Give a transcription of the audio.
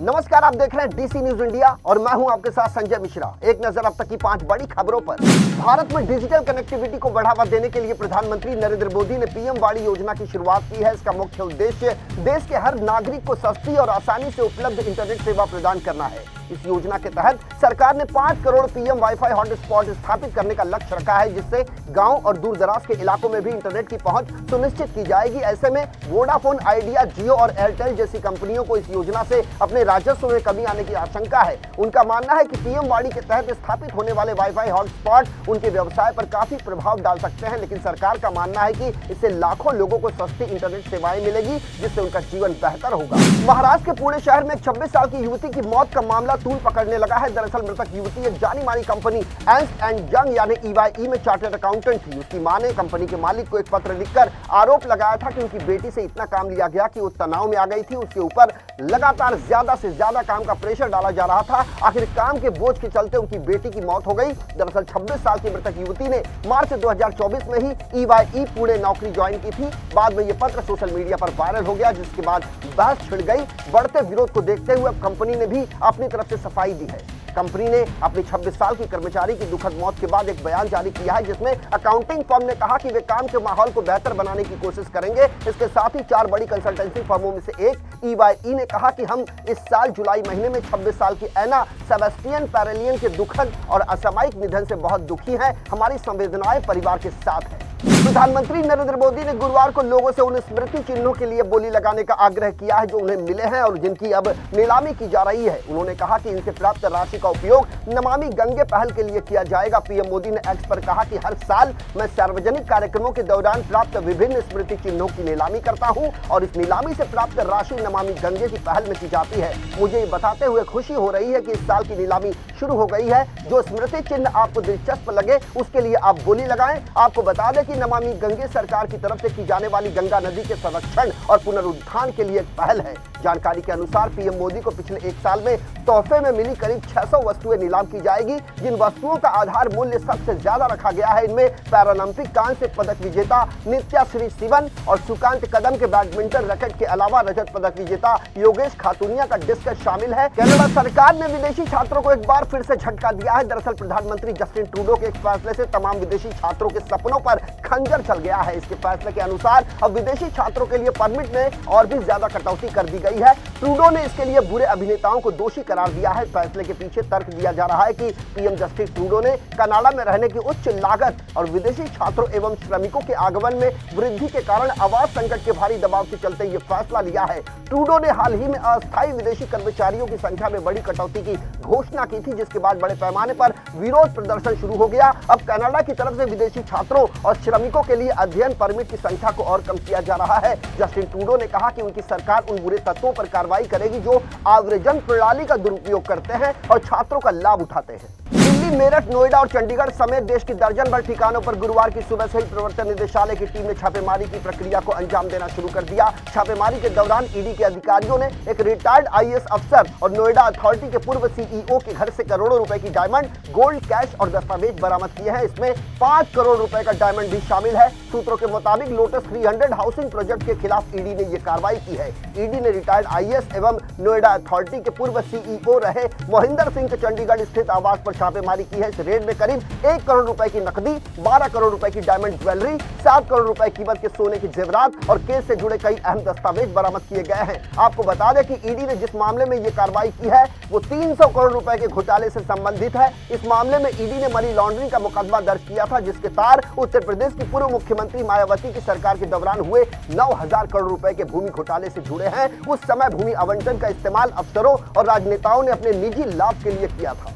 नमस्कार, आप देख रहे हैं डीसी न्यूज इंडिया और मैं हूं आपके साथ संजय मिश्रा। एक नजर अब तक की 5 बड़ी खबरों पर। भारत में डिजिटल कनेक्टिविटी को बढ़ावा देने के लिए प्रधानमंत्री नरेंद्र मोदी ने पीएम वाणी योजना की शुरुआत की है। इसका मुख्य उद्देश्य देश के हर नागरिक को सस्ती और आसानी से उपलब्ध इंटरनेट सेवा प्रदान करना है। इस योजना के तहत सरकार ने 5 करोड़ पीएम वाईफाई हॉटस्पॉट स्थापित करने का लक्ष्य रखा है, जिससे गांव और दूर दराज के इलाकों में भी इंटरनेट की पहुंच सुनिश्चित की जाएगी। ऐसे में वोडाफोन आइडिया, जियो और एयरटेल जैसी कंपनियों को इस योजना से अपने राजस्व में कमी आने की आशंका है। उनका मानना है कि पीएम वाणी के तहत स्थापित होने वाले वाईफाई हॉटस्पॉट उनके व्यवसाय पर काफी प्रभाव डाल सकते हैं, लेकिन सरकार का मानना है कि इससे लाखों लोगों को सस्ती इंटरनेट सेवाएं मिलेगी, जिससे उनका जीवन बेहतर होगा। महाराष्ट्र के पुणे शहर में एक 26 साल की युवती की मौत का मामला तूल पकड़ने लगा है। दरअसल मृतक युवती एक जानी मानी कंपनी एर्नस्ट एंड यंग यानी EYE में चार्टर्ड अकाउंटेंट थी। उसकी मां ने कंपनी के मालिक को एक पत्र लिखकर आरोप लगाया था कि उनकी बेटी से इतना काम लिया गया कि वो तनाव में आ गई थी। उसके ऊपर लगातार ज्यादा से ज्यादा काम का प्रेशर डाला जा रहा था। आखिर काम के बोझ के चलते उनकी बेटी की मौत हो गई। दरअसल 26 साल की मृतक युवती ने मार्च 2024 में ही EYE पुणे नौकरी ज्वाइन की थी। बाद में यह पत्र सोशल मीडिया पर वायरल हो गया, जिसके बाद बहस छिड़ गई। बढ़ते विरोध को देखते हुए अब कंपनी ने भी अपनी तरफ से सफाई दी है। कंपनी ने अपनी 26 साल की कर्मचारी की दुखद मौत के बाद एक बयान जारी किया है, जिसमें अकाउंटिंग फर्म ने कहा कि वे काम के माहौल को बेहतर बनाने की कोशिश करेंगे। इसके साथ ही 4 बड़ी कंसल्टेंसी फर्मों में से एक EYE ने कहा कि हम इस साल जुलाई महीने में 26 साल की एना सेबेस्टियन पैरेलियन के दुखद और असामयिक निधन से बहुत दुखी हैं। हमारी संवेदनाएं परिवार के साथ है। प्रधानमंत्री नरेंद्र मोदी ने गुरुवार को लोगों से उन स्मृति चिन्हों के लिए बोली लगाने का आग्रह किया है जो उन्हें मिले हैं और जिनकी अब नीलामी की जा रही है। उन्होंने कहा कि इनसे प्राप्त राशि का उपयोग नमामि गंगे पहल के लिए किया जाएगा। पीएम मोदी ने एक्स पर कहा कि हर साल मैं सार्वजनिक कार्यक्रमों के दौरान प्राप्त विभिन्न स्मृति चिन्हों की नीलामी करता हूं और इस नीलामी से प्राप्त राशि नमामि गंगे की पहल में की जाती है। मुझे ये बताते हुए खुशी हो रही है कि इस साल की नीलामी शुरू हो गई है। जो स्मृति चिन्ह आपको दिलचस्प लगे उसके लिए आप बोली लगाएं। आपको बता दें कि नमामि गंगे सरकार की तरफ से की जाने वाली गंगा नदी के संरक्षण और पुनरुत्थान के लिए एक पहल है। जानकारी के अनुसार पीएम मोदी को पिछले 1 साल में तोहफे में मिली करीब 600 वस्तुएं नीलाम की जाएगी। जिन वस्तुओं का आधार मूल्य सबसे ज्यादा रखा गया है, इनमें पैरालंपिक कांस्य पदक विजेता नित्याश्री शिवन और सुकांत कदम के बैडमिंटन रैकेट के अलावा रजत पदक विजेता योगेश खातूनिया का डिस्कस शामिल है। कनाडा सरकार ने विदेशी छात्रों को एक बार फिर से झटका दिया है। दरअसल प्रधानमंत्री जस्टिन ट्रूडो के एक फैसले से तमाम विदेशी छात्रों के सपनों पर खंजर चल गया है। इसके फैसले के अनुसार अब विदेशी छात्रों के लिए परमिट में और भी ज्यादा कटौती कर दी गई है। ट्रूडो ने इसके लिए बुरे अभिनेताओं को दोषी करार दिया है। फैसले के पीछे तर्क दिया जा रहा है कि पीएम जस्टिन ट्रूडो ने कनाडा में रहने की उच्च लागत और विदेशी छात्रों एवं श्रमिकों के आगमन में वृद्धि के कारण आवास संकट के भारी दबाव के चलते ये फैसला लिया है। ट्रूडो ने हाल ही में अस्थायी विदेशी कर्मचारियों की संख्या में बड़ी कटौती की घोषणा की थी, जिसके बाद बड़े पैमाने पर विरोध प्रदर्शन शुरू हो गया। अब कनाडा की तरफ से विदेशी छात्रों और श्रमिकों के लिए अध्ययन परमिट की संख्या को और कम किया जा रहा है। जस्टिन ट्रूडो ने कहा कि उनकी सरकार उन बुरे तत्वों पर कार्रवाई करेगी जो आव्रजन प्रणाली का दुरुपयोग करते हैं और छात्रों का लाभ उठाते हैं। दिल्ली, मेरठ, नोएडा और चंडीगढ़ समेत देश के दर्जन भर ठिकानों पर गुरुवार की सुबह से ही प्रवर्तन निदेशालय की टीम ने छापेमारी की प्रक्रिया को अंजाम देना शुरू कर दिया। छापेमारी के दौरान ईडी के अधिकारियों ने एक रिटायर्ड IAS अफसर और नोएडा अथॉरिटी के पूर्व CEO के घर से करोड़ों रुपए की डायमंड, गोल्ड, कैश और दस्तावेज बरामद किए हैं। इसमें 5 करोड़ रुपए का डायमंड भी शामिल है। सूत्रों के मुताबिक लोटस 300 हाउसिंग प्रोजेक्ट के खिलाफ ईडी ने यह कार्रवाई की है। ईडी ने रिटायर्ड IAS एवं नोएडा अथॉरिटी के पूर्व CEO रहे मोहिंदर सिंह के चंडीगढ़ स्थित आवास पर छापेमारी की है। इस रेड में करीब 1 करोड़ रुपए की नकदी, 12 करोड़ रुपए की डायमंड ज्वेलरी, 7 करोड़ रुपए कीमत के सोने के जेवरात और केस से जुड़े कई अहम दस्तावेज बरामद किए गए हैं। आपको बता दें कि ईडी ने जिस मामले में यह कार्रवाई की है वो 300 करोड़ रुपए के घोटाले से संबंधित है। इस मामले में ईडी ने मनी लॉन्ड्रिंग का मुकदमा दर्ज किया था, जिसके तार उत्तर प्रदेश की पूर्व मुख्यमंत्री मायावती की सरकार के दौरान हुए 9,000 करोड़ रुपए के भूमि घोटाले से जुड़े हैं। उस समय भूमि आवंटन का इस्तेमाल अफसरों और राजनेताओं ने अपने निजी लाभ के लिए किया था।